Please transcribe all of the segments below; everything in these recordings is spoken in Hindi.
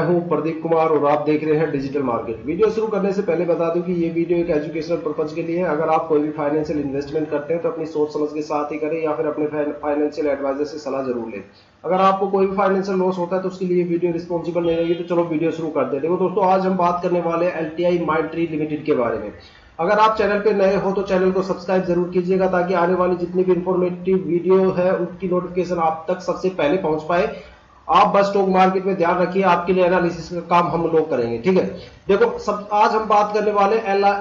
हूं प्रदीप कुमार और आप देख रहे हैं डिजिटल मार्केट। वीडियो शुरू करने से पहले बता दूं कि ये वीडियो एक एजुकेशनल पर्पज के लिए है। अगर आप कोई भी फाइनेंशियल इन्वेस्टमेंट करते हैं तो अपनी सोच समझ के साथ ही करें या फिर अपने फाइनेंशियल एडवाइजर से सलाह जरूर लें। अगर आपको कोई भी फाइनेंशियल लॉस होता है तो उसके लिए वीडियो रिस्पॉन्सिबल नहीं रहेगी। तो चलो वीडियो शुरू करते हैं। देखो दोस्तों, आज हम बात करने वाले हैं LTI माइंडट्री लिमिटेड के बारे में। अगर आप चैनल पे नए हो तो चैनल को सब्सक्राइब जरूर कीजिएगा ताकि आने वाली जितनी भी इंफॉर्मेटिव वीडियो है उनकी नोटिफिकेशन आप तक सबसे पहले पहुंच पाए। आप बस स्टॉक मार्केट में ध्यान रखिए, आपके लिए एनालिसिस का काम हम लोग करेंगे, ठीक है। देखो आज हम बात करने वाले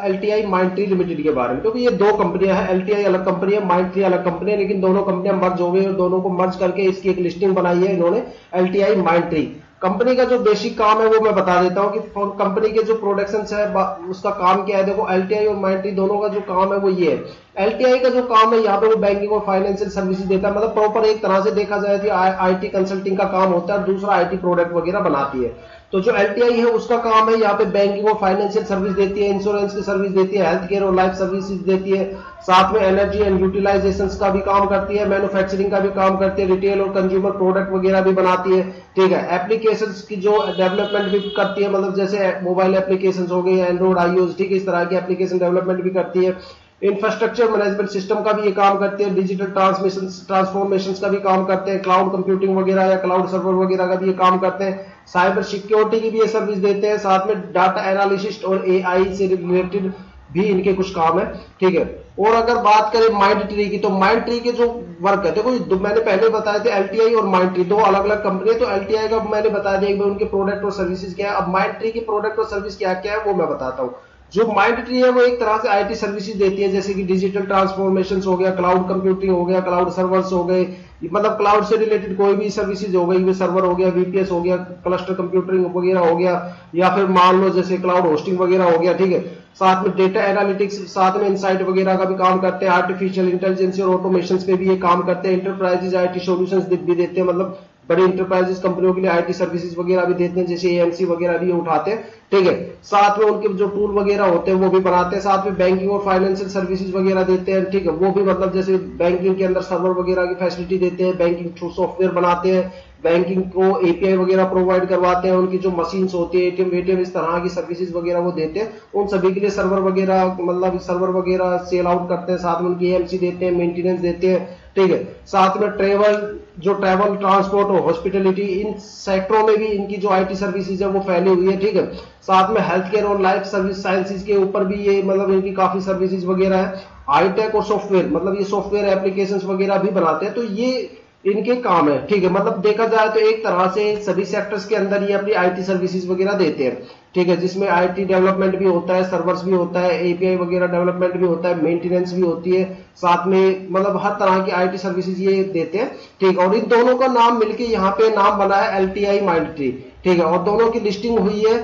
LTI माइंडट्री लिमिटेड के बारे में, क्योंकि ये दो कंपनियां हैं। LTI अलग कंपनी है, माइंडट्री अलग कंपनी है, लेकिन दोनों कंपनियां मर्ज हो गई और दोनों को मर्ज करके इसकी एक लिस्टिंग बनाई है इन्होंने, LTI माइंडट्री। कंपनी का जो बेसिक काम है वो मैं बता देता हूं कि कंपनी के जो प्रोडक्शन है उसका काम क्या है। देखो LTI और माइंडट्री दोनों का जो काम है वो ये है। LTI का जो काम है यहाँ पे वो बैंकिंग और फाइनेंशियल सर्विसेज देता है, मतलब प्रॉपर एक तरह से देखा जाए तो IT कंसल्टिंग का काम होता है, दूसरा IT प्रोडक्ट वगैरह बनाती है। तो जो LTI है उसका काम है यहाँ पे बैंकिंग और फाइनेंशियल सर्विस देती है, इंश्योरेंस की सर्विस देती है, हेल्थ केयर और लाइफ सर्विसेज देती है, साथ में एनर्जी एंड यूटिलाइजेशन का भी काम करती है, मैन्युफैक्चरिंग का भी काम करती है, रिटेल और कंज्यूमर प्रोडक्ट वगैरह भी बनाती है, ठीक है। एप्लीकेशंस की जो डेवलपमेंट भी करती है, मतलब जैसे मोबाइल एप्लीकेशंस हो गई, एंड्रॉइड, iOS, ठीक है, इस तरह की एप्लीकेशन डेवलपमेंट भी करती है। इंफ्रास्ट्रक्चर मैनेजमेंट सिस्टम का भी ये काम करते हैं, डिजिटल ट्रांसफॉर्मेशन का भी काम करते हैं, क्लाउड कंप्यूटिंग वगैरह या क्लाउड सर्वर वगैरह का भी ये काम करते हैं, साइबर सिक्योरिटी की भी ये सर्विस देते हैं, साथ में डाटा एनालिसिस्ट और AI से रिलेटेड भी इनके कुछ काम है, ठीक है। और अगर बात करें माइंडट्री की, तो माइंडट्री के जो वर्क है, देखो मैंने पहले बताए थे LTI और माइंडट्री दो अलग अलग कंपनी है। तो LTI का मैंने बता दिया कि उनके प्रोडक्ट और सर्विसेज क्या है। अब माइंडट्री की प्रोडक्ट और सर्विस क्या क्या है वो मैं बताता हूँ। जो माइंडट्री है वो एक तरह से IT सर्विसेज देती है, जैसे कि डिजिटल ट्रांसफॉर्मेशन हो गया, क्लाउड कंप्यूटिंग हो गया, क्लाउड सर्वर्स हो गए, मतलब क्लाउड से रिलेटेड कोई भी सर्विसेज हो गई, सर्वर हो गया, VPS हो गया, क्लस्टर कंप्यूटिंग वगैरह हो गया, या फिर मान लो जैसे क्लाउड होस्टिंग वगैरह हो गया, ठीक है। साथ में डेटा एनालिटिक्स, साथ में इनसाइट वगैरह का भी काम करते हैं, आर्टिफिशियल इंटेलिजेंस और ऑटोमेशन पे भी ये काम करते हैं। इंटरप्राइजेज IT सॉल्यूशंस भी देते हैं, मतलब बड़ी इंटरप्राइजेस कंपनियों के लिए IT सर्विसेज वगैरह भी देते हैं, जैसे AMC वगैरह भी उठाते हैं, ठीक है। साथ में उनके जो टूल वगैरह होते हैं वो भी बनाते हैं, साथ में बैंकिंग और फाइनेंशियल सर्विसेज वगैरह देते हैं, ठीक है। वो भी मतलब जैसे बैंकिंग के अंदर सर्वर वगैरह की फैसिलिटी देते हैं, बैंकिंग सॉफ्टवेयर बनाते हैं, बैंकिंग को API वगैरह प्रोवाइड करवाते हैं, उनकी जो मशीन्स होती है ATM इस तरह की सर्विसेज वगैरह वो देते हैं। उन सभी के लिए सर्वर वगैरह, मतलब सर्वर वगैरह सेल आउट करते हैं, साथ में उनकी AMC देते हैं, मेंटेनेंस देते हैं, ठीक है। साथ में ट्रेवल ट्रांसपोर्ट और हॉस्पिटलिटी, इन सेक्टरों में भी इनकी जो IT सर्विसेज है वो फैली हुई है, ठीक है। साथ में हेल्थ केयर और लाइफ सर्विस साइंसेज के ऊपर भी ये मतलब इनकी काफी सर्विसेज वगैरह है। हाईटेक और सॉफ्टवेयर, मतलब ये सॉफ्टवेयर एप्लीकेशंस वगैरह भी बनाते हैं, तो ये इनके काम है, ठीक है। मतलब देखा जाए तो एक तरह से सभी सेक्टर्स के अंदर ये अपनी IT सर्विसेज वगैरह देते हैं, ठीक है, जिसमें IT डेवलपमेंट भी होता है, सर्वर्स भी होता है, API वगैरह डेवलपमेंट भी होता है, मेंटेनेंस भी होती है, साथ में मतलब हर तरह की IT सर्विसेज ये देते हैं, ठीक है। और इन दोनों का नाम मिलके यहाँ पे नाम बना है LTI माइंडट्री, ठीक है। और दोनों की लिस्टिंग हुई है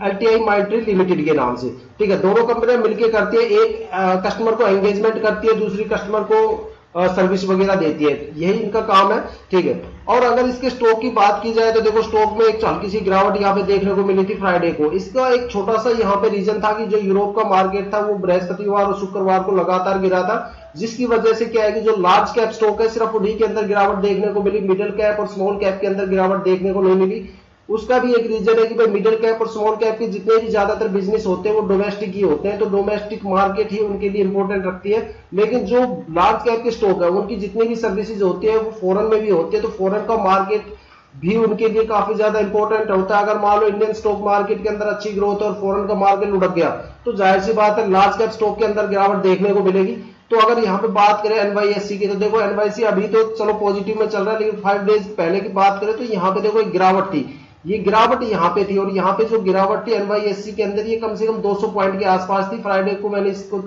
LTI माइंडट्री लिमिटेड के नाम से, ठीक है। दोनों कंपनियां मिलकर करती है, एक कस्टमर को एंगेजमेंट करती है, दूसरी कस्टमर को सर्विस वगैरह देती है, यही इनका काम है, ठीक है। और अगर इसके स्टॉक की बात की जाए तो देखो स्टॉक में एक हल्की सी गिरावट यहाँ पे देखने को मिली थी फ्राइडे को। इसका एक छोटा सा यहाँ पे रीजन था कि जो यूरोप का मार्केट था वो बृहस्पतिवार और शुक्रवार को लगातार गिरा था, जिसकी वजह से क्या है कि जो लार्ज कैप स्टॉक है सिर्फ उन्हीं के अंदर गिरावट देखने को मिली, मिडिल कैप और स्मॉल कैप के अंदर गिरावट देखने को नहीं मिली। उसका भी एक रीजन है कि भाई मिडिल कैप और स्मॉल कैप के जितने भी ज्यादातर बिजनेस होते हैं वो डोमेस्टिक ही होते हैं, तो डोमेस्टिक मार्केट ही उनके लिए इंपॉर्टेंट रखती है। लेकिन जो लार्ज कैप के स्टॉक है उनकी जितनी भी सर्विसेज होती है वो फॉरेन में भी होती है, तो फॉरेन का मार्केट भी उनके लिए काफी ज्यादा इंपॉर्टेंट होता है। अगर मान लो इंडियन स्टॉक मार्केट के अंदर अच्छी ग्रोथ है और फॉरेन का मार्केट लुढ़क गया तो जाहिर सी बात है लार्ज कैप स्टॉक के अंदर गिरावट देखने को मिलेगी। तो अगर यहाँ पे बात करें NYSE की, तो देखो NYSE अभी तो चलो पॉजिटिव में चल रहा है, लेकिन 5 डेज पहले की बात करें तो यहाँ पे देखो एक गिरावट थी, ये गिरावट यहाँ पे थी। और यहाँ पे जो गिरावट थी NYSE के अंदर ये कम से कम 200 पॉइंट के आसपास थी। फ्राइडे को मैंने इसको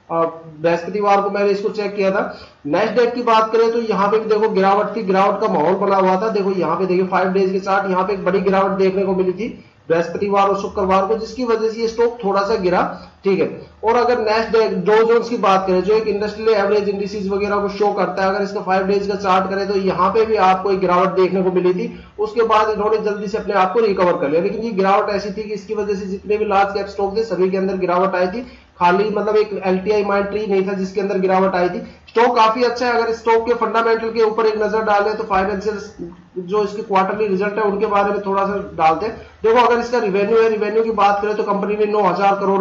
बृहस्पतिवार को मैंने इसको चेक किया था। नेस्डेक की बात करें तो यहाँ पे भी देखो गिरावट थी, गिरावट का माहौल बना हुआ था। देखो यहाँ पे देखिए 5 डेज के चार्ट, यहाँ पे एक बड़ी गिरावट देखने को मिली थी बृहस्पतिवार और शुक्रवार को, जिसकी वजह से ये स्टॉक थोड़ा सा गिरा, ठीक है। और अगर नेस्डेक डॉ जोन्स की बात करें जो एक इंडस्ट्रियल एवरेज इंडिसेस वगैरह को शो करता है, अगर इसका 5 डेज का चार्ट करें तो यहाँ पे भी आपको एक गिरावट देखने को मिली थी। उसके बाद इन्होंने जल्दी से अपने आप को रिकवर कर लिया, लेकिन ये गिरावट ऐसी थी कि इसकी वजह से जितने भी लार्ज कैप स्टॉक थे सभी के अंदर गिरावट आई थी। खाली मतलब एक LTI माइंडट्री नहीं था जिसके अंदर गिरावट आई थी। स्टॉक काफी अच्छा है, अगर स्टॉक के फंडामेंटल के ऊपर एक नजर डालें तो फाइनेंशियल जो इसके क्वार्टरली रिजल्ट है उनके बारे में थोड़ा सा डालते हैं। देखो अगर इसका रिवेन्यू है, रिवेन्यू की बात करें तो कंपनी ने 9,000 करोड़